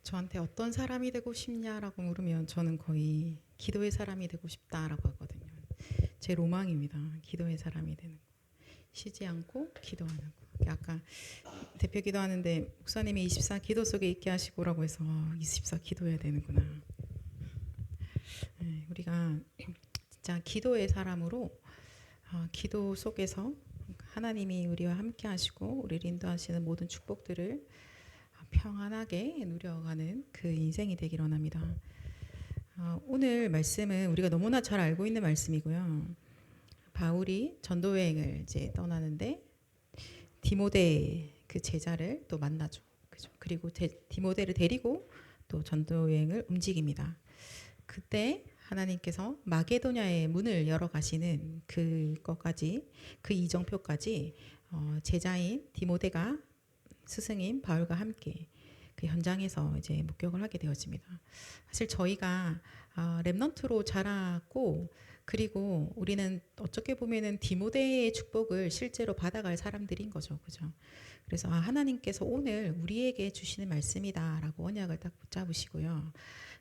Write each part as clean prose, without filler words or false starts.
저한테 어떤 사람이 되고 싶냐라고 물으면 저는 거의 기도의 사람이 되고 싶다라고 하거든요. 제 로망입니다. 기도의 사람이 되는 거. 쉬지 않고 기도하는 거. 아까 대표 기도하는데 목사님이 24 기도 속에 있게 하시고라고 해서 24 기도해야 되는구나. 네, 우리가 진짜 기도의 사람으로 기도 속에서 하나님이 우리와 함께 하시고 우리를 인도하시는 모든 축복들을 평안하게 누려가는 그 인생이 되기를 원합니다. 오늘 말씀은 우리가 너무나 잘 알고 있는 말씀이고요. 바울이 전도 여행을 이제 떠나는데 디모데 그 제자를 또 만나죠. 그죠? 그리고 디모데를 데리고 또 전도 여행을 움직입니다. 그때 하나님께서 마게도냐의 문을 열어 가시는 그것까지 그 이정표까지 제자인 디모데가 스승인 바울과 함께 그 현장에서 이제 목격을 하게 되어집니다. 사실 저희가 렘넌트로 자랐고 그리고 우리는 어떻게 보면은 디모데의 축복을 실제로 받아갈 사람들인 거죠, 그죠? 그래서 하나님께서 오늘 우리에게 주시는 말씀이다라고 언약을 딱 붙잡으시고요.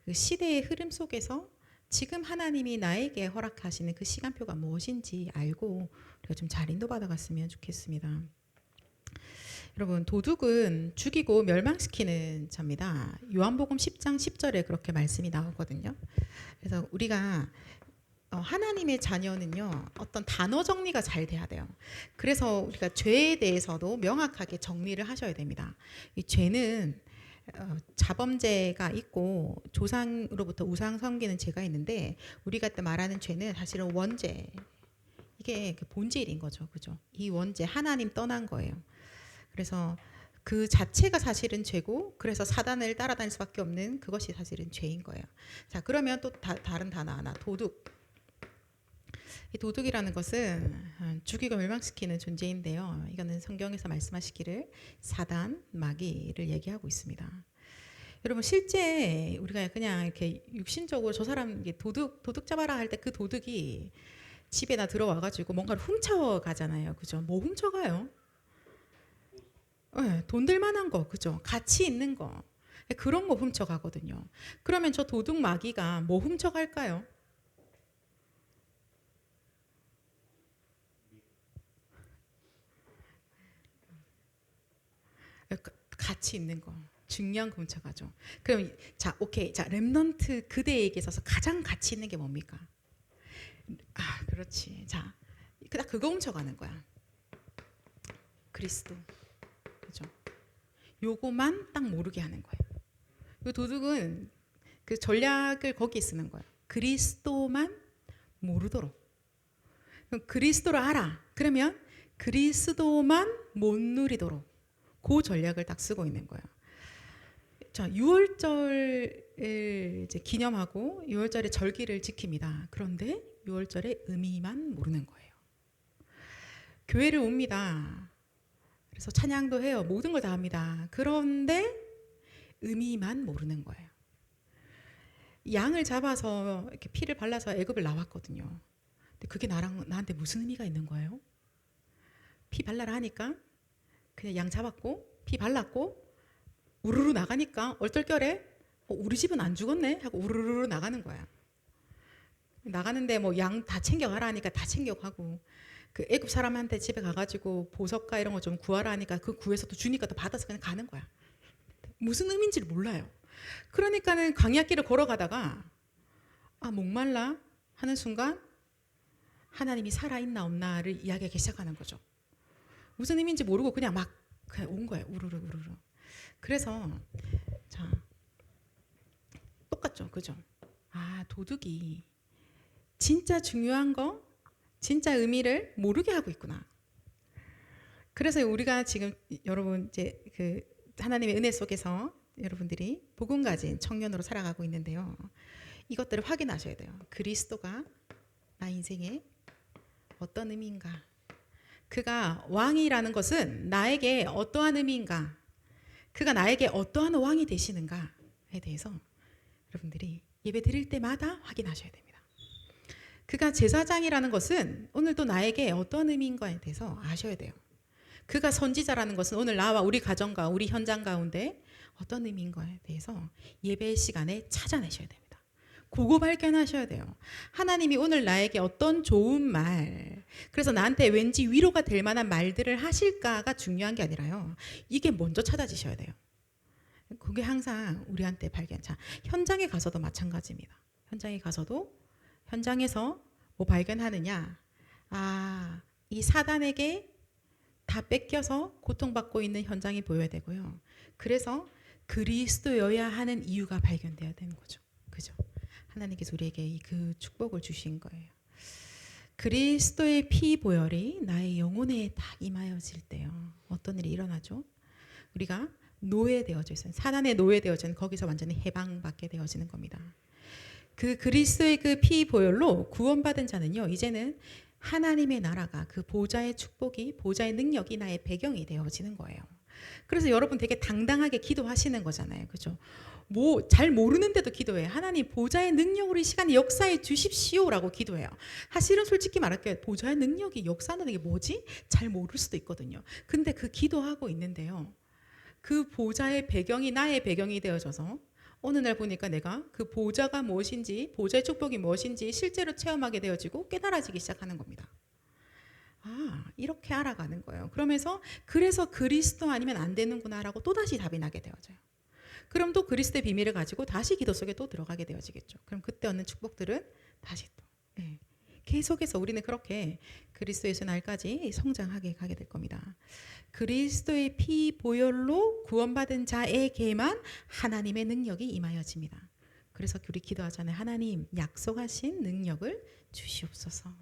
그 시대의 흐름 속에서 지금 하나님이 나에게 허락하시는 그 시간표가 무엇인지 알고 우리가 좀 잘 인도받아갔으면 좋겠습니다. 여러분, 도둑은 죽이고 멸망시키는 자입니다. 요한복음 10장 10절에 그렇게 말씀이 나오거든요. 그래서 우리가 하나님의 자녀는요, 어떤 단어 정리가 잘 돼야 돼요. 그래서 우리가 죄에 대해서도 명확하게 정리를 하셔야 됩니다. 이 죄는 자범죄가 있고 조상으로부터 우상 섬기는 죄가 있는데 우리가 때 말하는 죄는 사실은 원죄, 이게 본질인 거죠, 그죠? 이 원죄 하나님 떠난 거예요. 그래서 그 자체가 사실은 죄고 그래서 사단을 따라다닐 수밖에 없는 그것이 사실은 죄인 거예요. 자, 그러면 또 다른 단어 하나, 도둑. 이 도둑이라는 것은 죽이고 멸망시키는 존재인데요. 이거는 성경에서 말씀하시기를 사단, 마귀를 얘기하고 있습니다. 여러분, 실제 우리가 그냥 이렇게 육신적으로 저 사람 도둑 잡아라 할 때 그 도둑이 집에다 들어와가지고 뭔가를 훔쳐가잖아요, 그죠? 뭐 훔쳐가요? 네, 돈 될 만한 거, 그죠? 가치 있는 거, 그런 거 훔쳐가거든요. 그러면 저 도둑 마귀가 뭐 훔쳐갈까요? 가치 있는 거, 중요한 거 훔쳐가죠. 그럼 자, 오케이, 자, 렘넌트 그대에게 있어서 가장 가치 있는 게 뭡니까? 그렇지. 자, 딱 그거 훔쳐가는 거야. 그리스도, 그죠? 요거만 딱 모르게 하는 거예요. 이 도둑은 그 전략을 거기에 쓰는 거예요. 그리스도만 모르도록. 그럼 그리스도를 알아. 그러면 그리스도만 못 누리도록 그 전략을 딱 쓰고 있는 거예요. 자, 6월절을 이제 기념하고 6월절의 절기를 지킵니다. 그런데 6월절의 의미만 모르는 거예요. 교회를 옵니다. 그래서 찬양도 해요. 모든 걸 다 합니다. 그런데 의미만 모르는 거예요. 양을 잡아서 이렇게 피를 발라서 애굽을 나왔거든요. 근데 그게 나한테 무슨 의미가 있는 거예요? 피 발라라 하니까 그냥 양 잡았고 피 발랐고 우르르 나가니까 얼떨결에 우리 집은 안 죽었네 하고 우르르 나가는 거야. 나가는데 뭐 양 다 챙겨가라 하니까 다 챙겨가고 그 애굽 사람한테 집에 가가지고 보석과 이런 거 좀 구하라 하니까 그 구해서 또 주니까 또 받아서 그냥 가는 거야. 무슨 의미인지를 몰라요. 그러니까는 광야길을 걸어가다가 목말라 하는 순간 하나님이 살아있나 없나를 이야기하기 시작하는 거죠. 무슨 의미인지 모르고 그냥 막 그냥 온 거예요. 우르르. 그래서 자, 똑같죠, 그죠? 도둑이 진짜 중요한 거, 진짜 의미를 모르게 하고 있구나. 그래서 우리가 지금 여러분 이제 그 하나님의 은혜 속에서 여러분들이 복음 가진 청년으로 살아가고 있는데요. 이것들을 확인하셔야 돼요. 그리스도가 나 인생에 어떤 의미인가? 그가 왕이라는 것은 나에게 어떠한 의미인가? 그가 나에게 어떠한 왕이 되시는가에 대해서 여러분들이 예배 드릴 때마다 확인하셔야 됩니다. 그가 제사장이라는 것은 오늘도 나에게 어떤 의미인가에 대해서 아셔야 돼요. 그가 선지자라는 것은 오늘 나와 우리 가정과 우리 현장 가운데 어떤 의미인 거에 대해서 예배 시간에 찾아내셔야 됩니다. 그거 발견하셔야 돼요. 하나님이 오늘 나에게 어떤 좋은 말, 그래서 나한테 왠지 위로가 될 만한 말들을 하실까가 중요한 게 아니라요. 이게 먼저 찾아지셔야 돼요. 그게 항상 우리한테 발견. 자, 현장에 가서도 마찬가지입니다. 현장에 가서도 현장에서 뭐 발견하느냐? 아, 이 사단에게 다 뺏겨서 고통받고 있는 현장이 보여야 되고요. 그래서 그리스도여야 하는 이유가 발견돼야 되는 거죠. 그죠? 하나님께서 우리에게 그 축복을 주신 거예요. 그리스도의 피 보혈이 나의 영혼에 딱 임하여질 때요. 어떤 일이 일어나죠? 우리가 노예되어져 있어요. 사단에 노예되어지는 거기서 완전히 해방받게 되어지는 겁니다. 그 그리스도의 그 피 보혈로 구원받은 자는요. 이제는 하나님의 나라가 그 보좌의 축복이 보좌의 능력이 나의 배경이 되어지는 거예요. 그래서 여러분 되게 당당하게 기도하시는 거잖아요. 그죠? 뭐 잘 모르는데도 기도해요. 하나님 보좌의 능력으로 이 시간에 역사해 주십시오라고 기도해요. 사실은 솔직히 말할게요. 보좌의 능력이 역사하는 게 뭐지? 잘 모를 수도 있거든요. 근데 그 기도하고 있는데요. 그 보좌의 배경이 나의 배경이 되어져서 어느 날 보니까 내가 그 보좌가 무엇인지 보좌의 축복이 무엇인지 실제로 체험하게 되어지고 깨달아지기 시작하는 겁니다. 아, 이렇게 알아가는 거예요. 그러면서 그래서 그리스도 아니면 안 되는구나라고 또다시 답이 나게 되어져요. 그럼 또 그리스도의 비밀을 가지고 다시 기도 속에 또 들어가게 되어지겠죠. 그럼 그때 얻는 축복들은 다시 또 계속해서 우리는 그렇게 그리스도에서 날까지 성장하게 가게 될 겁니다. 그리스도의 피 보혈로 구원받은 자에게만 하나님의 능력이 임하여집니다. 그래서 우리 기도하잖아요. 하나님 약속하신 능력을 주시옵소서.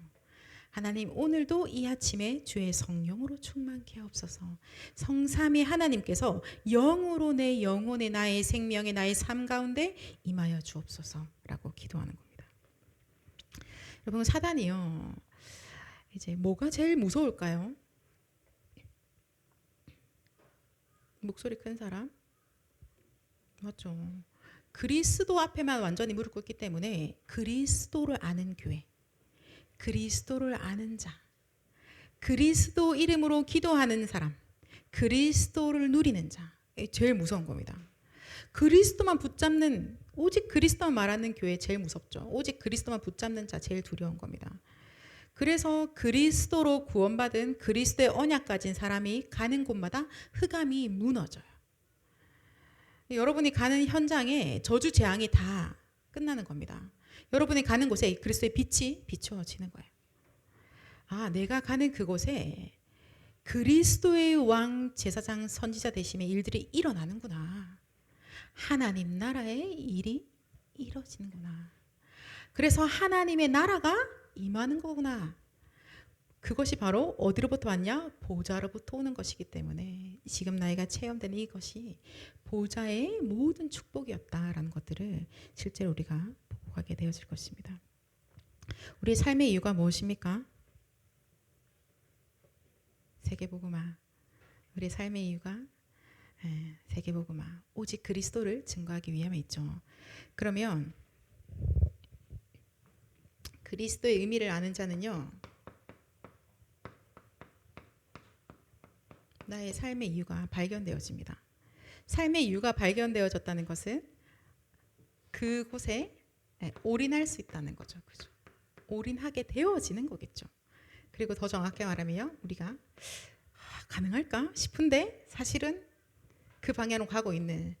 하나님 오늘도 이 아침에 주의 성령으로 충만케 하옵소서. 성삼위 하나님께서 영으로 내 영혼에 나의 생명에 나의 삶 가운데 임하여 주옵소서라고 기도하는 겁니다. 여러분 사단이요. 이제 뭐가 제일 무서울까요? 목소리 큰 사람? 맞죠. 그리스도 앞에만 완전히 무릎 꿇기 때문에 그리스도를 아는 교회, 그리스도를 아는 자, 그리스도 이름으로 기도하는 사람, 그리스도를 누리는 자, 제일 무서운 겁니다. 그리스도만 붙잡는, 오직 그리스도만 말하는 교회 제일 무섭죠. 오직 그리스도만 붙잡는 자 제일 두려운 겁니다. 그래서 그리스도로 구원받은 그리스도의 언약 가진 사람이 가는 곳마다 흑암이 무너져요. 여러분이 가는 현장에 저주 재앙이 다 끝나는 겁니다. 여러분이 가는 곳에 그리스도의 빛이 비추어지는 거예요. 아, 내가 가는 그곳에 그리스도의 왕 제사장 선지자 되심의 일들이 일어나는구나. 하나님 나라의 일이 이루어지는구나. 그래서 하나님의 나라가 임하는 거구나. 그것이 바로 어디로부터 왔냐? 보좌로부터 오는 것이기 때문에 지금 나이가 체험되는 이것이 보좌의 모든 축복이었다라는 것들을 실제로 우리가 보고 가게 되어질 것입니다. 우리의 삶의 이유가 무엇입니까? 세계복음화. 우리의 삶의 이유가 세계복음화. 오직 그리스도를 증거하기 위함에 있죠. 그러면 그리스도의 의미를 아는 자는요. 나의 삶의 이유가 발견되어집니다. 삶의 이유가 발견되어졌다는 것은 그곳에 올인할 수 있다는 거죠. 그죠? 올인하게 되어지는 거겠죠. 그리고 더 정확히 말하면 우리가 가능할까 싶은데 사실은 그 방향으로 가고 있는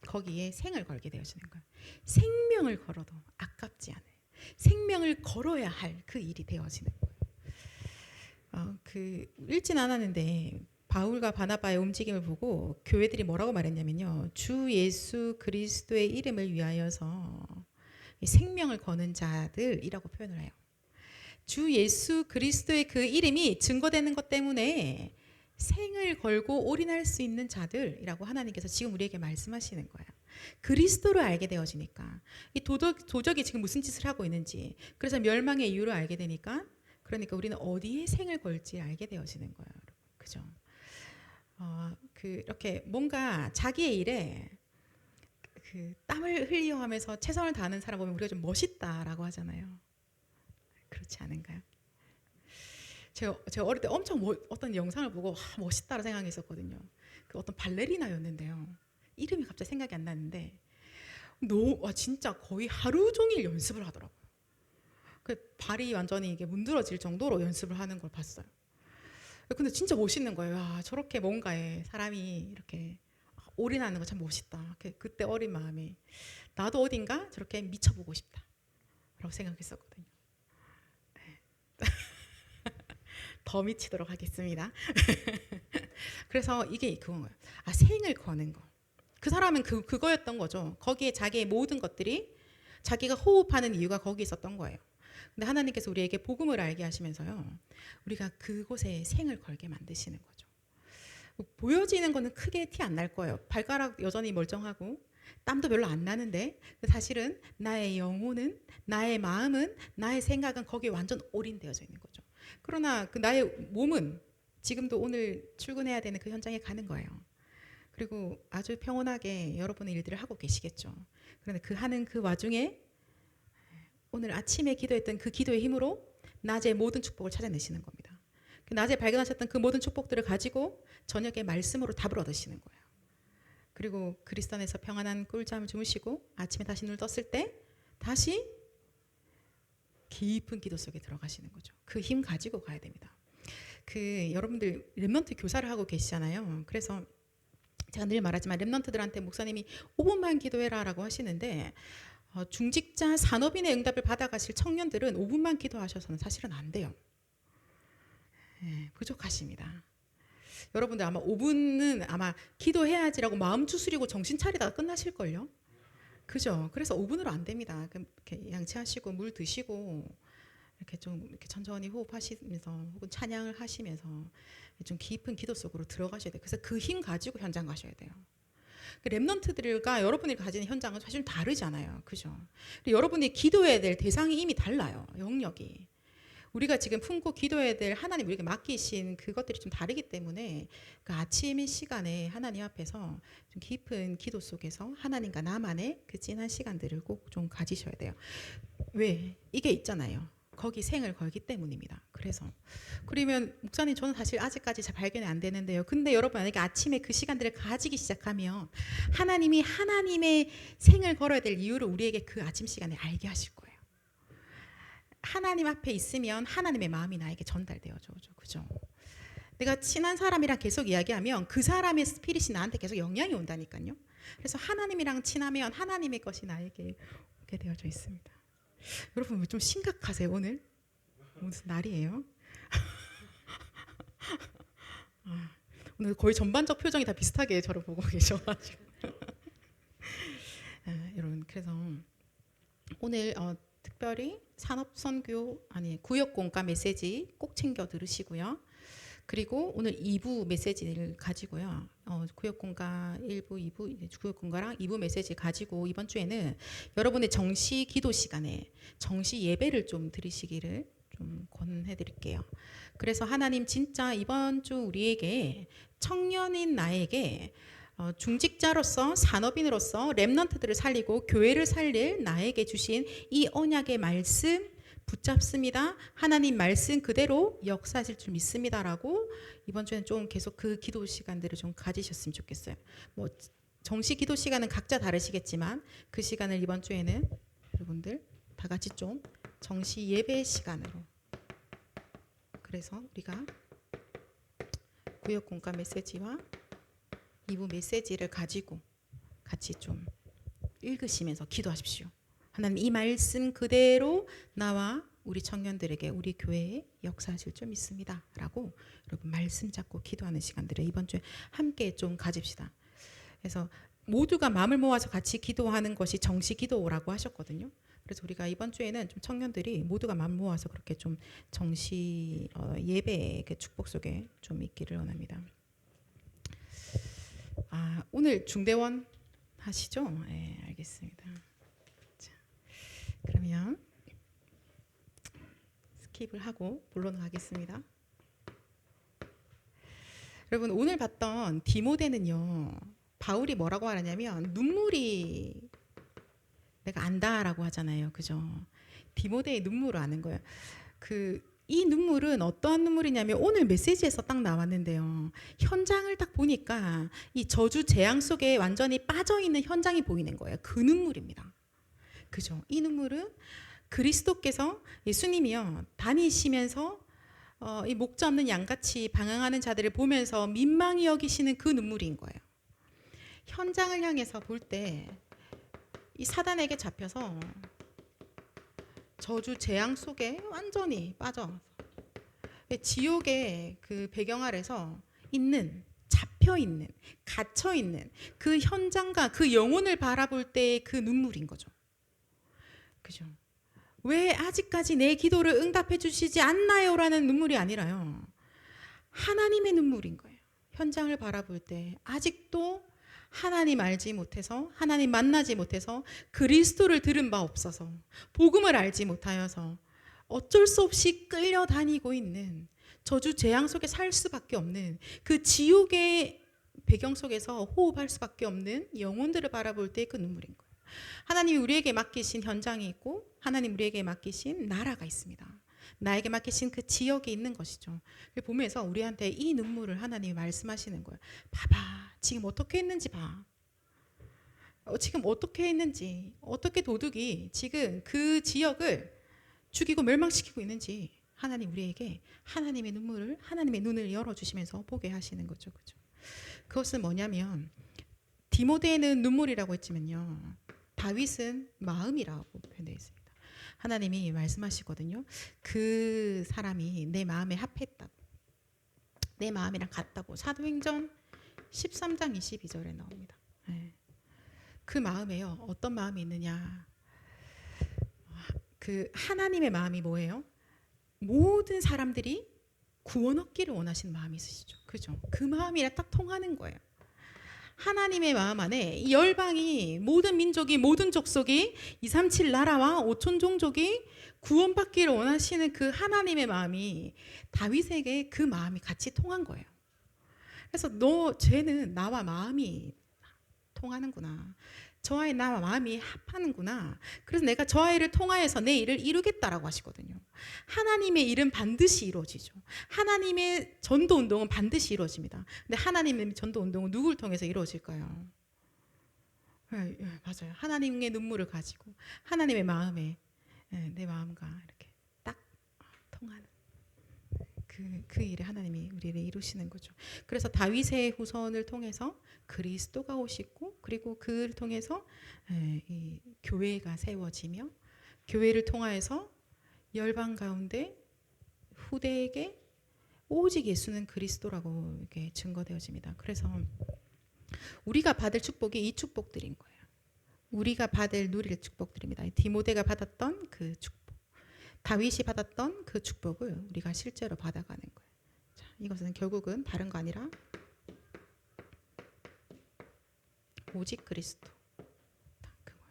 거기에 생을 걸게 되어지는 거예요. 생명을 걸어도 아깝지 않아요. 생명을 걸어야 할 그 일이 되어지는 거예요. 읽진 않았는데 바울과 바나바의 움직임을 보고 교회들이 뭐라고 말했냐면요. 주 예수 그리스도의 이름을 위하여서 생명을 거는 자들이라고 표현을 해요. 주 예수 그리스도의 그 이름이 증거되는 것 때문에 생을 걸고 올인할 수 있는 자들이라고 하나님께서 지금 우리에게 말씀하시는 거예요. 그리스도를 알게 되어지니까 이 도적이 지금 무슨 짓을 하고 있는지, 그래서 멸망의 이유를 알게 되니까, 그러니까 우리는 어디에 생을 걸지 알게 되어지는 거예요. 그죠? 이렇게 뭔가 자기의 일에 땀을 흘려하면서 최선을 다하는 사람 보면 우리가 좀 멋있다라고 하잖아요. 그렇지 않은가요? 제가 어릴 때 엄청 어떤 영상을 보고 멋있다라 생각했었거든요. 그 어떤 발레리나였는데요. 이름이 갑자기 생각이 안 나는데 진짜 거의 하루 종일 연습을 하더라고요. 그 발이 완전히 이게 문드러질 정도로 연습을 하는 걸 봤어요. 근데 진짜 멋있는 거예요. 저렇게 뭔가에 사람이 이렇게 올인하는 거 참 멋있다. 그때 어린 마음에 나도 어딘가 저렇게 미쳐보고 싶다라고 생각했었거든요. 네. 더 미치도록 하겠습니다. 그래서 이게 그건 거예요. 생을 거는 거. 그 사람은 그거였던 거죠. 거기에 자기의 모든 것들이 자기가 호흡하는 이유가 거기 있었던 거예요. 근데 하나님께서 우리에게 복음을 알게 하시면서요, 우리가 그곳에 생을 걸게 만드시는 거죠. 보여지는 거는 크게 티 안 날 거예요. 발가락 여전히 멀쩡하고 땀도 별로 안 나는데 사실은 나의 영혼은, 나의 마음은, 나의 생각은 거기에 완전 올인되어져 있는 거죠. 그러나 그 나의 몸은 지금도 오늘 출근해야 되는 그 현장에 가는 거예요. 그리고 아주 평온하게 여러분의 일들을 하고 계시겠죠. 그런데 하는 그 와중에 오늘 아침에 기도했던 그 기도의 힘으로 낮에 모든 축복을 찾아내시는 겁니다. 낮에 발견하셨던 그 모든 축복들을 가지고 저녁에 말씀으로 답을 얻으시는 거예요. 그리고 그리스도 안에서 평안한 꿀잠을 주무시고 아침에 다시 눈을 떴을 때 다시 깊은 기도 속에 들어가시는 거죠. 그 힘 가지고 가야 됩니다. 여러분들 렘넌트 교사를 하고 계시잖아요. 그래서 제가 늘 말하지만 렘넌트들한테 목사님이 5분만 기도해라라고 하시는데 중직자 산업인의 응답을 받아가실 청년들은 5분만 기도하셔서는 사실은 안 돼요. 네, 부족하십니다. 여러분들 아마 5분은 아마 기도해야지라고 마음 추스리고 정신 차리다가 끝나실걸요. 그죠? 그래서 5분으로 안 됩니다. 이렇게 양치하시고 물 드시고 이렇게 좀 이렇게 천천히 호흡하시면서 혹은 찬양을 하시면서 좀 깊은 기도 속으로 들어가셔야 돼요. 그래서 그 힘 가지고 현장 가셔야 돼요. 렘넌트들과 여러분이 가지는 현장은 사실 좀 다르잖아요. 그죠? 여러분이 기도해야 될 대상이 이미 달라요. 영역이. 우리가 지금 품고 기도해야 될 하나님 우리에게 맡기신 그것들이 좀 다르기 때문에 그 아침의 시간에 하나님 앞에서 좀 깊은 기도 속에서 하나님과 나만의 그 진한 시간들을 꼭 좀 가지셔야 돼요. 왜? 이게 있잖아요. 거기 생을 걸기 때문입니다. 그러면 목사님 저는 사실 아직까지 잘 발견이 안 되는데요. 근데 여러분 만약에 아침에 그 시간들을 가지기 시작하면 하나님이 하나님의 생을 걸어야 될 이유를 우리에게 그 아침 시간에 알게 하실 거예요. 하나님 앞에 있으면 하나님의 마음이 나에게 전달되어져. 그죠? 내가 친한 사람이랑 계속 이야기하면 그 사람의 스피릿이 나한테 계속 영향이 온다니까요. 그래서 하나님이랑 친하면 하나님의 것이 나에게 오게 되어져 있습니다. 여러분 좀 심각하세요 오늘? 무슨 날이에요? 오늘 거의 전반적 표정이 다 비슷하게 저를 보고 계셔가지고 여러분 그래서 오늘 특별히 산업선교 구역공과 메시지 꼭 챙겨 들으시고요. 그리고 오늘 2부 메시지를 가지고요. 구역공과 1부, 2부, 구역공과랑 2부 메시지 가지고 이번 주에는 여러분의 정시 기도 시간에 정시 예배를 좀 드리시기를 좀 권해드릴게요. 그래서 하나님 진짜 이번 주 우리에게 청년인 나에게 중직자로서 산업인으로서 렘넌트들을 살리고 교회를 살릴 나에게 주신 이 언약의 말씀 붙잡습니다. 하나님 말씀 그대로 역사하실 줄 믿습니다라고 이번 주에는 좀 계속 그 기도 시간들을 좀 가지셨으면 좋겠어요. 뭐 정시 기도 시간은 각자 다르시겠지만 그 시간을 이번 주에는 여러분들 다 같이 좀 정시 예배 시간으로 그래서 우리가 구역 공과 메시지와 2부 메시지를 가지고 같이 좀 읽으시면서 기도하십시오. 하나님 이 말씀 그대로 나와 우리 청년들에게 우리 교회에 역사하실 줄 믿습니다 라고 여러분 말씀 잡고 기도하는 시간들을 이번 주에 함께 좀 가집시다. 그래서 모두가 마음을 모아서 같이 기도하는 것이 정시 기도라고 하셨거든요. 그래서 우리가 이번 주에는 좀 청년들이 모두가 마음 모아서 그렇게 좀 정시 예배의 그 축복 속에 좀 있기를 원합니다. 오늘 중대원 하시죠? 네, 알겠습니다. 자, 그러면 스킵을 하고 본론 가겠습니다. 여러분 오늘 봤던 디모데는요. 바울이 뭐라고 말하냐면 눈물이 내가 안다라고 하잖아요. 그죠? 디모데의 눈물을 아는 거예요. 이 눈물은 어떠한 눈물이냐면 오늘 메시지에서 딱 나왔는데요. 현장을 딱 보니까 이 저주 재앙 속에 완전히 빠져있는 현장이 보이는 거예요. 그 눈물입니다. 그죠? 이 눈물은 그리스도께서 예수님이요 다니시면서 이 목자 없는 양같이 방황하는 자들을 보면서 민망히 여기시는 그 눈물인 거예요. 현장을 향해서 볼 때 이 사단에게 잡혀서 저주 재앙 속에 완전히 빠져 지옥의 그 배경 아래서 있는 잡혀 있는 갇혀 있는 그 현장과 그 영혼을 바라볼 때의 그 눈물인 거죠. 그죠? 왜 아직까지 내 기도를 응답해 주시지 않나요라는 눈물이 아니라요. 하나님의 눈물인 거예요. 현장을 바라볼 때 아직도 하나님 알지 못해서 하나님 만나지 못해서 그리스도를 들은 바 없어서 복음을 알지 못하여서 어쩔 수 없이 끌려다니고 있는 저주 재앙 속에 살 수밖에 없는 그 지옥의 배경 속에서 호흡할 수밖에 없는 영혼들을 바라볼 때 그 눈물인 거예요. 하나님이 우리에게 맡기신 현장이 있고 하나님 우리에게 맡기신 나라가 있습니다. 나에게 맡기신 그 지역이 있는 것이죠. 보면서 우리한테 이 눈물을 하나님이 말씀하시는 거예요. 봐봐, 지금 어떻게 했는지 봐. 지금 어떻게 했는지, 어떻게 도둑이 지금 그 지역을 죽이고 멸망시키고 있는지 하나님 우리에게 하나님의 눈물을, 하나님의 눈을 열어주시면서 보게 하시는 거죠. 그죠? 그것은 뭐냐면 디모데는 눈물이라고 했지만요. 다윗은 마음이라고 표현되어 있습니다. 하나님이 말씀하시거든요. 그 사람이 내 마음에 합했다고. 내 마음이랑 같다고. 사도행전 13장 22절에 나옵니다. 네. 그 마음에요. 어떤 마음이 있느냐. 그 하나님의 마음이 뭐예요? 모든 사람들이 구원 얻기를 원하시는 마음이 있으시죠. 그죠? 그 마음이랑 딱 통하는 거예요. 하나님의 마음 안에 열방이 모든 민족이 모든 족속이 237 나라와 5천 종족이 구원받기를 원하시는 그 하나님의 마음이 다윗에게 그 마음이 같이 통한 거예요. 그래서 쟤는 나와 마음이 통하는구나. 저 아이 나와 마음이 합하는구나. 그래서 내가 저 아이를 통하여서 내 일을 이루겠다라고 하시거든요. 하나님의 일은 반드시 이루어지죠. 하나님의 전도 운동은 반드시 이루어집니다. 근데 하나님의 전도 운동은 누구를 통해서 이루어질까요? 네, 맞아요. 하나님의 눈물을 가지고 하나님의 마음에 내 마음과 이렇게 딱 통하는 그 일을 하나님이 우리를 이루시는 거죠. 그래서 다윗의 후손을 통해서 그리스도가 오시고 그리고 그를 통해서 이 교회가 세워지며 교회를 통하여서 열방 가운데 후대에게 오직 예수는 그리스도라고 이렇게 증거되어집니다. 그래서 우리가 받을 축복이 이 축복들인 거예요. 우리가 누릴 축복들입니다. 디모데가 받았던 그 축복. 다윗이 받았던 그 축복을 우리가 실제로 받아가는 거예요. 자, 이것은 결국은 다른 거 아니라 오직 그리스도. 그거예요.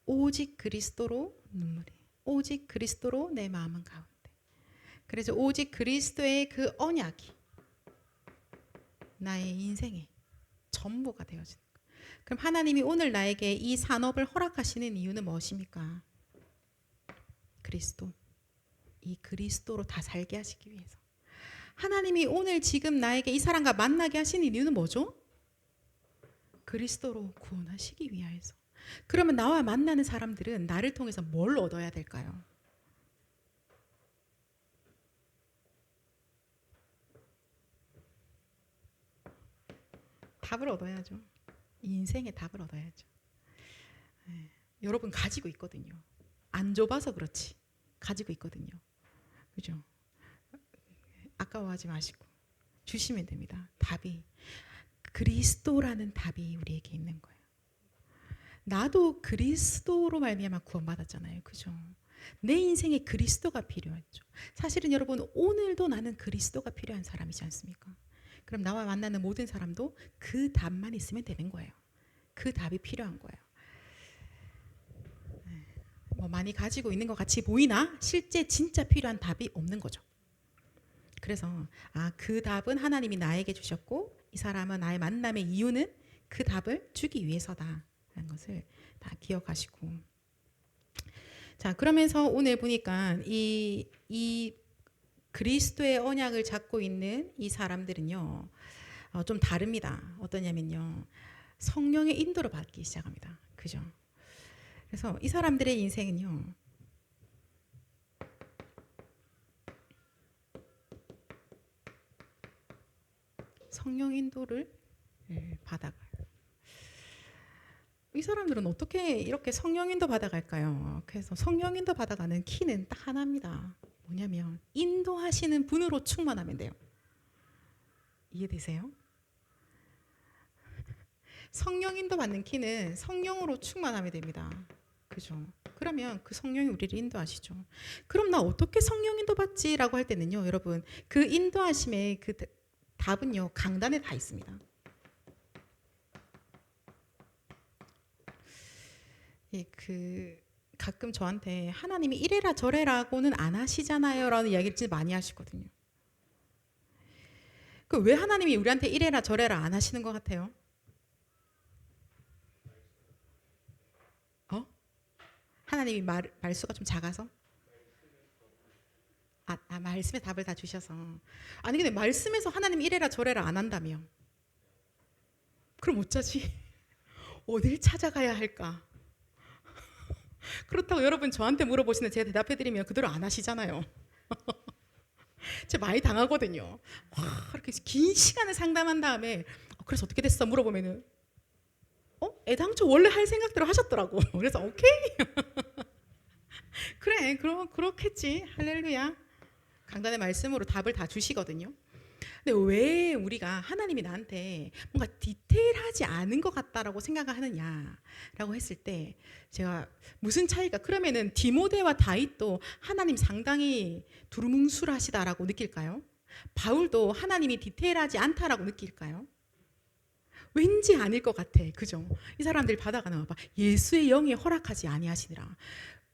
오직 그리스도로 눈물이. 오직 그리스도로 내 마음은 가운데. 그래서 오직 그리스도의 그 언약이 나의 인생의 전부가 되어지는 거예요. 그럼 하나님이 오늘 나에게 이 산업을 허락하시는 이유는 무엇입니까? 그리스도. 이 그리스도로 다 살게 하시기 위해서. 하나님이 오늘 지금 나에게 이 사람과 만나게 하시는 이유는 뭐죠? 그리스도로 구원하시기 위하여서. 그러면 나와 만나는 사람들은 나를 통해서 뭘 얻어야 될까요? 답을 얻어야죠. 인생의 답을 얻어야죠. 네. 여러분 가지고 있거든요. 안 줘봐서 그렇지. 가지고 있거든요. 그죠? 아까워하지 마시고 주시면 됩니다. 답이 그리스도라는 답이 우리에게 있는 거예요. 나도 그리스도로 말미암아 구원받았잖아요. 그죠? 내 인생에 그리스도가 필요했죠. 사실은 여러분 오늘도 나는 그리스도가 필요한 사람이지 않습니까? 그럼 나와 만나는 모든 사람도 그 답만 있으면 되는 거예요. 그 답이 필요한 거예요. 뭐 많이 가지고 있는 것 같이 보이나 실제 진짜 필요한 답이 없는 거죠. 그래서 그 답은 하나님이 나에게 주셨고 이 사람은 나의 만남의 이유는 그 답을 주기 위해서다라는 것을 다 기억하시고 자 그러면서 오늘 보니까 이 그리스도의 언약을 잡고 있는 이 사람들은요, 좀 다릅니다. 어떠냐면요, 성령의 인도를 받기 시작합니다. 그죠? 그래서 이 사람들의 인생은요, 성령 인도를 받아가요. 이 사람들은 어떻게 이렇게 성령 인도 받아갈까요? 그래서 성령 인도 받아가는 키는 딱 하나입니다. 뭐냐면 인도하시는 분으로 충만하면 돼요. 이해되세요? 성령 인도 받는 키는 성령으로 충만하면 됩니다. 그죠? 그러면 그 성령이 우리를 인도하시죠. 그럼 나 어떻게 성령 인도 받지라고 할 때는요, 여러분, 그 인도하심의 그 답은요, 강단에 다 있습니다. 가끔 저한테 하나님이 이래라 저래라고는 안 하시잖아요 라는 이야기를 진짜 많이 하시거든요. 왜 하나님이 우리한테 이래라 저래라 안 하시는 것 같아요? 하나님이 말수가 좀 작아서? 말씀에 답을 다 주셔서. 아니 근데 말씀에서 하나님이 이래라 저래라 안 한다며? 그럼 어쩌지? 어딜 찾아가야 할까? 그렇다고 여러분 저한테 물어보시는데 제가 대답해드리면 그대로 안 하시잖아요. 제가 많이 당하거든요. 이렇게 긴 시간을 상담한 다음에 그래서 어떻게 됐어? 물어보면은 애당초 원래 할 생각대로 하셨더라고. 그래서 오케이. 그래, 그렇겠지. 할렐루야. 강단의 말씀으로 답을 다 주시거든요. 근데 왜 우리가 하나님이 나한테 뭔가 디테일하지 않은 것 같다라고 생각을 하느냐라고 했을 때 제가 무슨 차이가, 그러면은 디모데와 다윗도 하나님 상당히 두루뭉술하시다라고 느낄까요? 바울도 하나님이 디테일하지 않다라고 느낄까요? 왠지 아닐 것 같아. 그죠? 이 사람들이 받아가나 봐. 예수의 영이 허락하지 아니하시니라.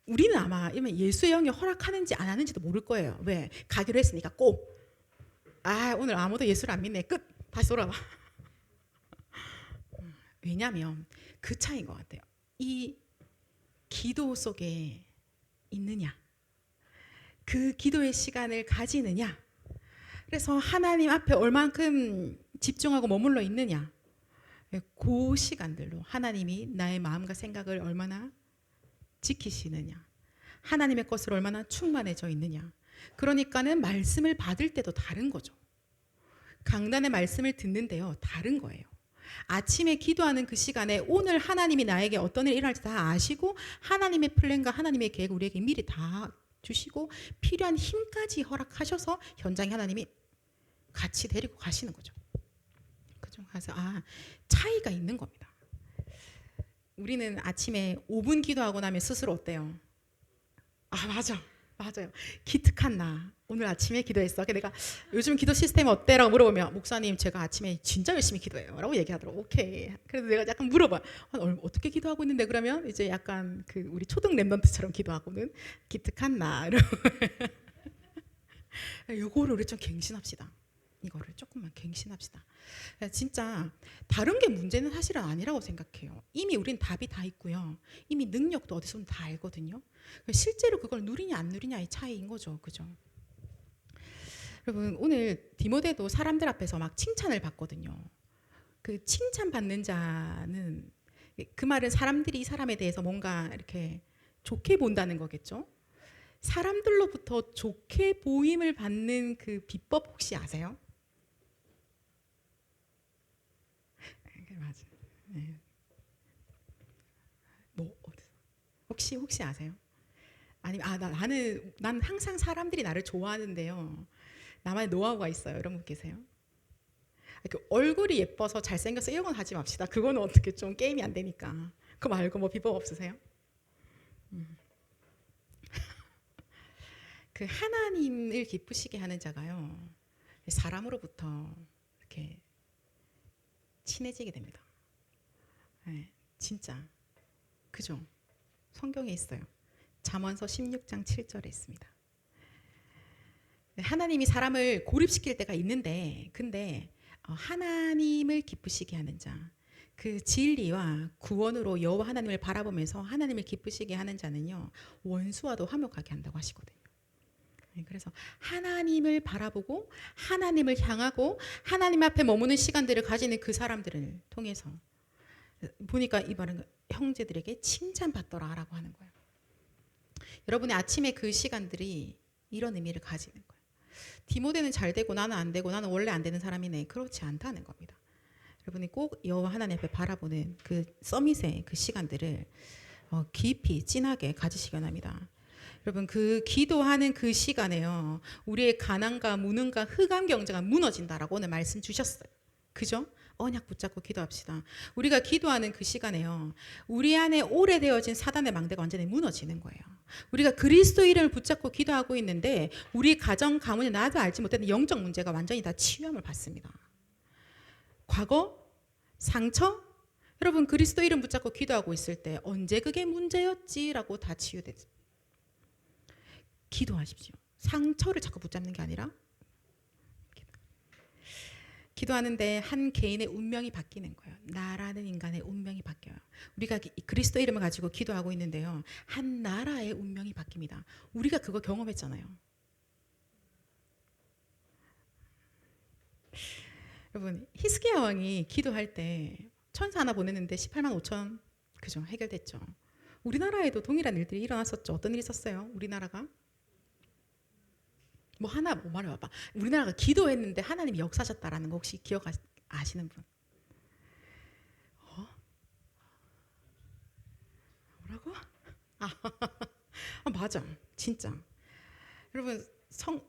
우리는 아마 예수의 영이 허락하는지 안 하는지도 모를 거예요. 왜? 가기로 했으니까 꼭. 오늘 아무도 예수를 안 믿네. 끝. 다시 돌아와. 왜냐하면 그 차이인 것 같아요. 이 기도 속에 있느냐, 그 기도의 시간을 가지느냐, 그래서 하나님 앞에 얼만큼 집중하고 머물러 있느냐, 그 시간들로 하나님이 나의 마음과 생각을 얼마나 지키시느냐, 하나님의 것을 얼마나 충만해져 있느냐. 그러니까는 말씀을 받을 때도 다른 거죠. 강단의 말씀을 듣는데요, 다른 거예요. 아침에 기도하는 그 시간에 오늘 하나님이 나에게 어떤 일이 일어날지 다 아시고 하나님의 플랜과 하나님의 계획 우리에게 미리 다 주시고 필요한 힘까지 허락하셔서 현장에 하나님이 같이 데리고 가시는 거죠. 그죠? 그래서 차이가 있는 겁니다. 우리는 아침에 5분 기도하고 나면 스스로 어때요? 맞아요. 기특한 나. 오늘 아침에 기도했어. 내가 요즘 기도 시스템 어때? 라고 물어보면 목사님 제가 아침에 진짜 열심히 기도해요 라고 얘기하더라고. 오케이. 그래서 내가 약간 물어봐. 어떻게 기도하고 있는데? 그러면 이제 약간 우리 초등 랩런트처럼 기도하고는 기특한 나. 요거를 우리 좀 갱신합시다. 이거를 조금만 갱신합시다. 진짜 다른 게 문제는 사실은 아니라고 생각해요. 이미 우린 답이 다 있고요. 이미 능력도 어디서든 다 알거든요. 실제로 그걸 누리냐 안 누리냐의 차이인 거죠. 그죠? 여러분 오늘 디모데도 사람들 앞에서 막 칭찬을 받거든요. 그 칭찬받는 자는 그 말은 사람들이 이 사람에 대해서 뭔가 이렇게 좋게 본다는 거겠죠. 사람들로부터 좋게 보임을 받는 그 비법 혹시 아세요? 맞아. 네. 혹시 아세요? 나는 항상 사람들이 나를 좋아하는데요. 나만의 노하우가 있어요. 이런 분 계세요? 얼굴이 예뻐서 잘생겨서 이런 건 하지 맙시다. 그거는 어떻게 좀 게임이 안 되니까. 그거 말고 뭐 비법 없으세요? 그 하나님을 기쁘시게 하는 자가요, 사람으로부터 이렇게 친해지게 됩니다. 네, 진짜. 그죠? 성경에 있어요. 잠언서 16장 7절에 있습니다. 하나님이 사람을 고립시킬 때가 있는데, 근데 하나님을 기쁘시게 하는 자, 그 진리와 구원으로 여호와 하나님을 바라보면서 하나님을 기쁘시게 하는 자는요, 원수와도 화목하게 한다고 하시거든요. 그래서 하나님을 바라보고 하나님을 향하고 하나님 앞에 머무는 시간들을 가지는 그 사람들을 통해서 보니까 이 말은 형제들에게 칭찬받더라 라고 하는 거예요. 여러분의 아침에 그 시간들이 이런 의미를 가지는 거예요. 디모데는 잘 되고 나는 안 되고 나는 원래 안 되는 사람이네. 그렇지 않다는 겁니다. 여러분이 꼭 여호와 하나님 앞에 바라보는 그 서밋의 그 시간들을 깊이 진하게 가지시기 원합니다. 여러분 그 기도하는 그 시간에요. 우리의 가난과 무능과 흑암 경제가 무너진다라고 오늘 말씀 주셨어요. 그죠? 언약 붙잡고 기도합시다. 우리가 기도하는 그 시간에요. 우리 안에 오래되어진 사단의 망대가 완전히 무너지는 거예요. 우리가 그리스도 이름을 붙잡고 기도하고 있는데 우리 가정 가문에 나도 알지 못했던 영적 문제가 완전히 다 치유함을 받습니다. 과거, 상처, 여러분 그리스도 이름 붙잡고 기도하고 있을 때 언제 그게 문제였지라고 다 치유되죠. 기도하십시오. 상처를 자꾸 붙잡는 게 아니라 기도하는데 한 개인의 운명이 바뀌는 거예요. 나라는 인간의 운명이 바뀌어요. 우리가 그리스도 이름을 가지고 기도하고 있는데요. 한 나라의 운명이 바뀝니다. 우리가 그거 경험했잖아요. 여러분 히스기야 왕이 기도할 때 천사 하나 보냈는데 18만 5천 그죠? 해결됐죠. 우리나라에도 동일한 일들이 일어났었죠. 어떤 일이 있었어요? 우리나라가 뭐 하나 뭐 말해봐봐. 우리나라가 기도했는데 하나님이 역사하셨다라는 거 혹시 아시는 분? 뭐라고? 맞아, 진짜. 여러분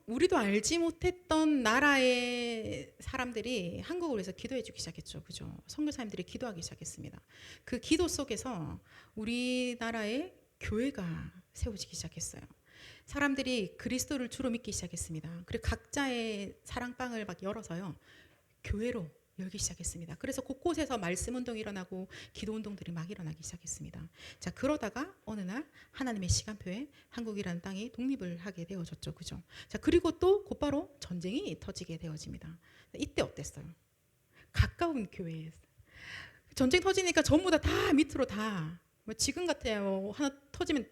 우리도 알지 못했던 나라의 사람들이 한국을 위해서 기도해 주기 시작했죠. 그죠? 선교사님들이 기도하기 시작했습니다. 그 기도 속에서 우리나라의 교회가 세워지기 시작했어요. 사람들이 그리스도를 주로 믿기 시작했습니다. 그리고 각자의 사랑방을 막 열어서요. 교회로 열기 시작했습니다. 그래서 곳곳에서 말씀 운동이 일어나고 기도 운동들이 막 일어나기 시작했습니다. 자, 그러다가 어느 날 하나님의 시간표에 한국이라는 땅이 독립을 하게 되어졌죠. 그죠? 자, 그리고 또 곧바로 전쟁이 터지게 되어집니다. 이때 어땠어요? 가까운 교회에서 전쟁 터지니까 전부 다 밑으로 다 지금 같아요. 하나 터지면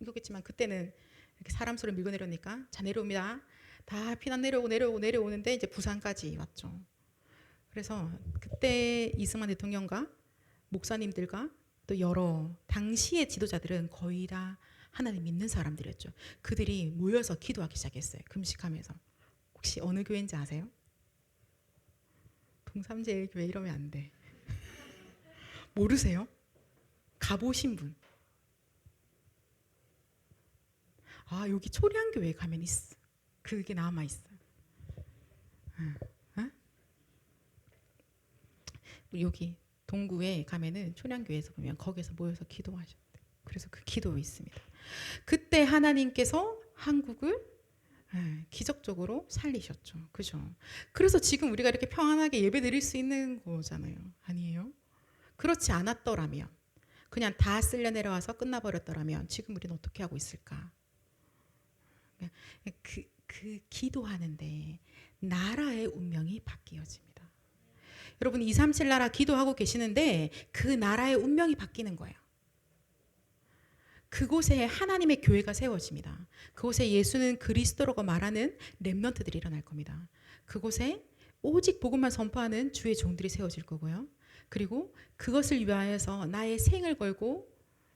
이거겠지만 그때는 이렇게 사람 소리 밀고 내려오니까 자 내려옵니다. 다 피난 내려오는데 이제 부산까지 왔죠. 그래서 그때 이승만 대통령과 목사님들과 또 여러 당시의 지도자들은 거의 다 하나님 믿는 사람들이었죠. 그들이 모여서 기도하기 시작했어요. 금식하면서. 혹시 어느 교회인지 아세요? 동삼제일교회 이러면 안 돼. 모르세요? 가보신 분. 여기 초량교회 가면 있어. 그게 남아있어요. 여기 동구에 가면은 초량교회에서 보면 거기서 모여서 기도하셨대요. 그래서 그 기도 있습니다. 그때 하나님께서 한국을 기적적으로 살리셨죠. 그죠? 그래서 지금 우리가 이렇게 평안하게 예배 드릴 수 있는 거잖아요. 아니에요? 그렇지 않았더라면 그냥 다 쓸려 내려와서 끝나버렸더라면 지금 우리는 어떻게 하고 있을까? 그 기도하는데 나라의 운명이 바뀌어집니다. 여러분 237 나라 기도하고 계시는데 그 나라의 운명이 바뀌는 거예요. 그곳에 하나님의 교회가 세워집니다. 그곳에 예수는 그리스도라고 말하는 렘넌트들이 일어날 겁니다. 그곳에 오직 복음만 선포하는 주의 종들이 세워질 거고요. 그리고 그것을 위하여서 나의 생을 걸고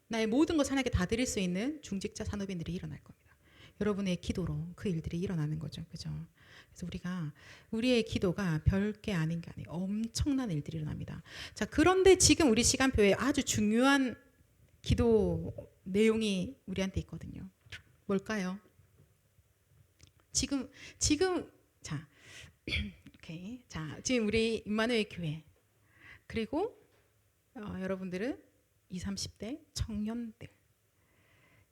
나의 모든 것을 하나님께 다 드릴 수 있는 중직자 산업인들이 일어날 겁니다. 여러분의 기도로 그 일들이 일어나는 거죠. 그죠? 그래서 우리의 기도가 별게 아닌 게 아니에요. 엄청난 일들이 일어납니다. 자, 그런데 지금 우리 시간표에 아주 중요한 기도 내용이 우리한테 있거든요. 뭘까요? 지금 자, 오케이. 자, 지금 우리 임마누엘 교회 그리고 여러분들은 20, 30대 청년들.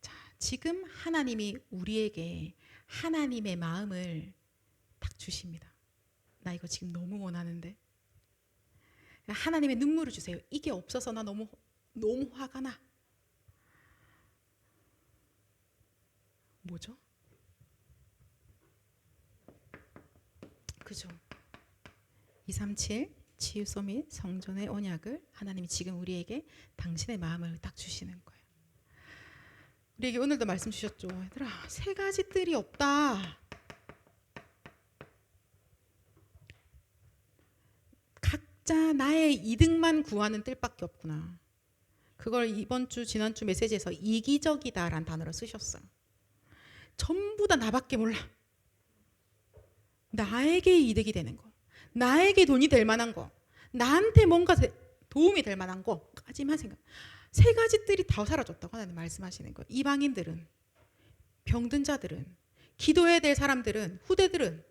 자, 지금 하나님이 우리에게 하나님의 마음을 딱 주십니다. 나 이거 지금 너무 원하는데 하나님의 눈물을 주세요. 이게 없어서 나 너무 화가 나. 뭐죠? 그죠? 237 치유소 및 성전의 언약을 하나님이 지금 우리에게 당신의 마음을 딱 주시는 거예요. 우리에게 오늘도 말씀 주셨죠. 얘들아, 세 가지 뜰이 없다. 각자 나의 이득만 구하는 뜰밖에 없구나. 그걸 이번 주 지난주 메시지에서 이기적이다라는 단어를 쓰셨어요. 전부 다 나밖에 몰라. 나에게 이득이 되는 거, 나에게 돈이 될 만한 거, 나한테 뭔가 도움이 될 만한 거까지만 생각. 세 가지 뜰이 다 사라졌다고 하나님 말씀하시는 거예요. 이방인들은, 병든 자들은, 기도해야 될 사람들은, 후대들은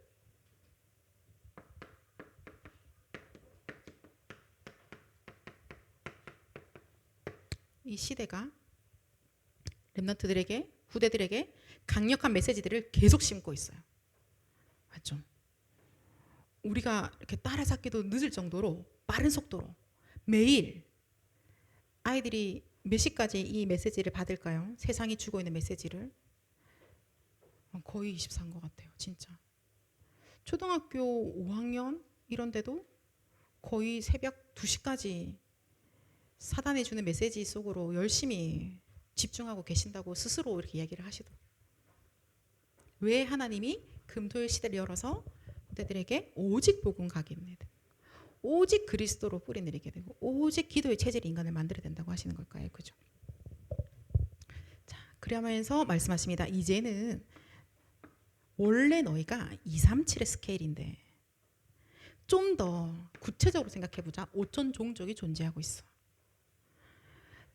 이 시대가 렘넌트들에게, 후대들에게 강력한 메시지들을 계속 심고 있어요. 맞죠? 우리가 이렇게 따라잡기도 늦을 정도로 빠른 속도로 매일 아이들이 몇 시까지 이 메시지를 받을까요? 세상이 주고 있는 메시지를 거의 24인 것 같아요. 진짜. 초등학교 5학년 이런데도 거의 새벽 2시까지 사단이 주는 메시지 속으로 열심히 집중하고 계신다고 스스로 이렇게 이야기를 하시더라고요. 왜 하나님이 금토일 시대를 열어서 그들에게 오직 복음 가게입니다. 오직 그리스도로 뿌리내리게 되고 오직 기도의 체질이 인간을 만들어야 된다고 하시는 걸까요? 그죠? 자, 그러면서 말씀하십니다. 이제는 원래 너희가 237의 스케일인데 좀 더 구체적으로 생각해보자. 5천 종족이 존재하고 있어.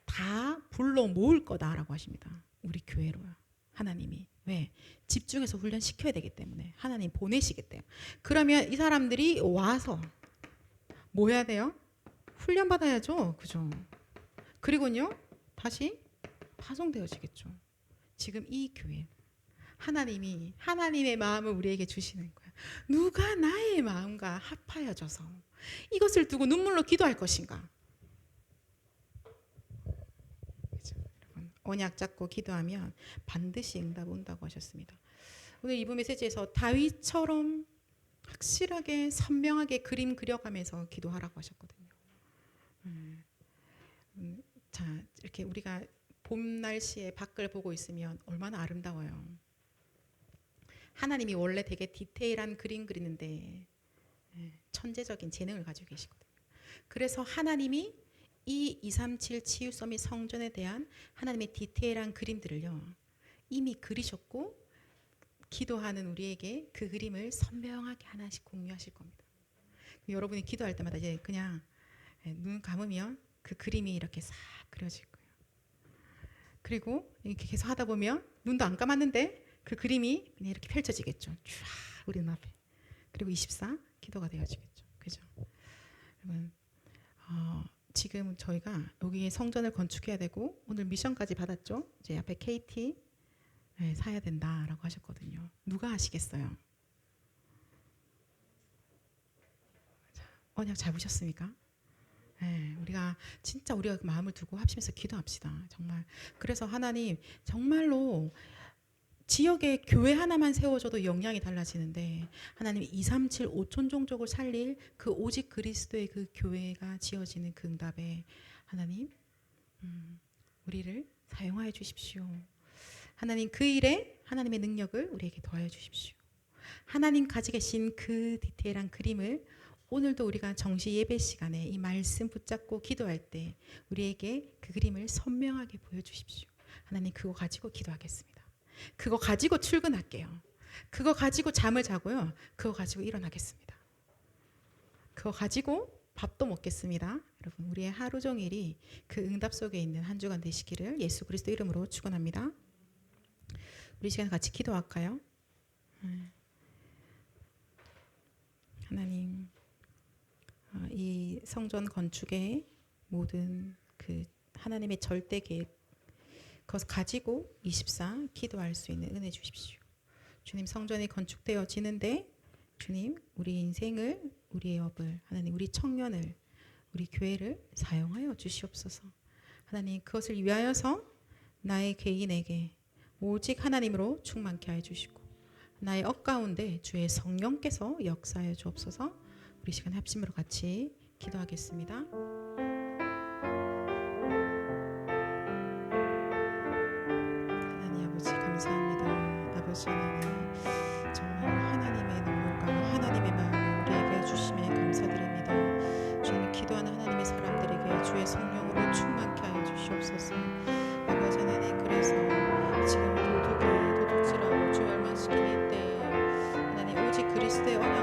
다 불러 모을 거다라고 하십니다. 우리 교회로요. 하나님이. 왜? 집중해서 훈련시켜야 되기 때문에. 하나님 보내시기 때문에. 그러면 이 사람들이 와서 뭐 해야 돼요? 훈련 받아야죠. 그죠? 그리고요 다시 파송되어지겠죠. 지금 이 교회 하나님이 하나님의 마음을 우리에게 주시는 거야. 누가 나의 마음과 합하여져서 이것을 두고 눈물로 기도할 것인가? 그죠? 여러분, 언약 잡고 기도하면 반드시 응답 온다고 하셨습니다. 오늘 이부 메시지에서 다윗처럼 확실하게 선명하게 그림 그려가면서 기도하라고 하셨거든요. 자, 이렇게 우리가 봄 날씨에 밖을 보고 있으면 얼마나 아름다워요. 하나님이 원래 되게 디테일한 그림 그리는데 천재적인 재능을 가지고 계시거든요. 그래서 하나님이 이 237 치유 서밋 성전에 대한 하나님의 디테일한 그림들을요 이미 그리셨고 기도하는 우리에게 그 그림을 선명하게 하나씩 공유하실 겁니다. 여러분이 기도할 때마다 이제 그냥 눈 감으면 그 그림이 이렇게 싹 그려질 거예요. 그리고 이렇게 계속 하다 보면 눈도 안 감았는데 그 그림이 그냥 이렇게 펼쳐지겠죠. 쫙 우리 눈앞에. 그리고 24 기도가 되어지겠죠. 그죠? 여러분, 지금 저희가 여기에 성전을 건축해야 되고 오늘 미션까지 받았죠. 이제 앞에 KT 사야 된다라고 하셨거든요. 누가 하시겠어요? 언약 잡으셨습니까? 우리가 진짜 우리가 마음을 두고 합심해서 기도합시다. 정말. 그래서 하나님 정말로 지역에 교회 하나만 세워줘도 영향이 달라지는데 하나님 237 5천 종족을 살릴 그 오직 그리스도의 그 교회가 지어지는 그 응답에 하나님 우리를 사용하여 주십시오. 하나님 그 일에 하나님의 능력을 우리에게 더하여 주십시오. 하나님 가지고 계신 그 디테일한 그림을 오늘도 우리가 정시 예배 시간에 이 말씀 붙잡고 기도할 때 우리에게 그 그림을 선명하게 보여주십시오. 하나님 그거 가지고 기도하겠습니다. 그거 가지고 출근할게요. 그거 가지고 잠을 자고요. 그거 가지고 일어나겠습니다. 그거 가지고 밥도 먹겠습니다. 여러분 우리의 하루 종일이 그 응답 속에 있는 한 주간 되시기를 예수 그리스도 이름으로 축원합니다. 우리 시간 같이 기도할까요? 하나님 이 성전 건축의 모든 그 하나님의 절대 계획 그것을 가지고 24 기도할 수 있는 은혜 주십시오. 주님 성전이 건축되어지는데 주님 우리 인생을 우리의 업을 하나님 우리 청년을 우리 교회를 사용하여 주시옵소서. 하나님 그것을 위하여서 나의 개인에게 오직 하나님으로 충만케 하여 주시고 나의 업 가운데 주의 성령께서 역사하여 주옵소서. 우리 시간 합심으로 같이 기도하겠습니다. 정말 하나님의 눈물과 하나님의 마음을 우리에게 주심에 감사드립니다. 주님, 기도하는 하나님의 사람들에게 주의 성령으로 충만케 하여 주시옵소서. 아버지 하나님, 그래서 지금 도둑질하고 주 멸망시키는 이때 하나님, 오직 그리스도의 언약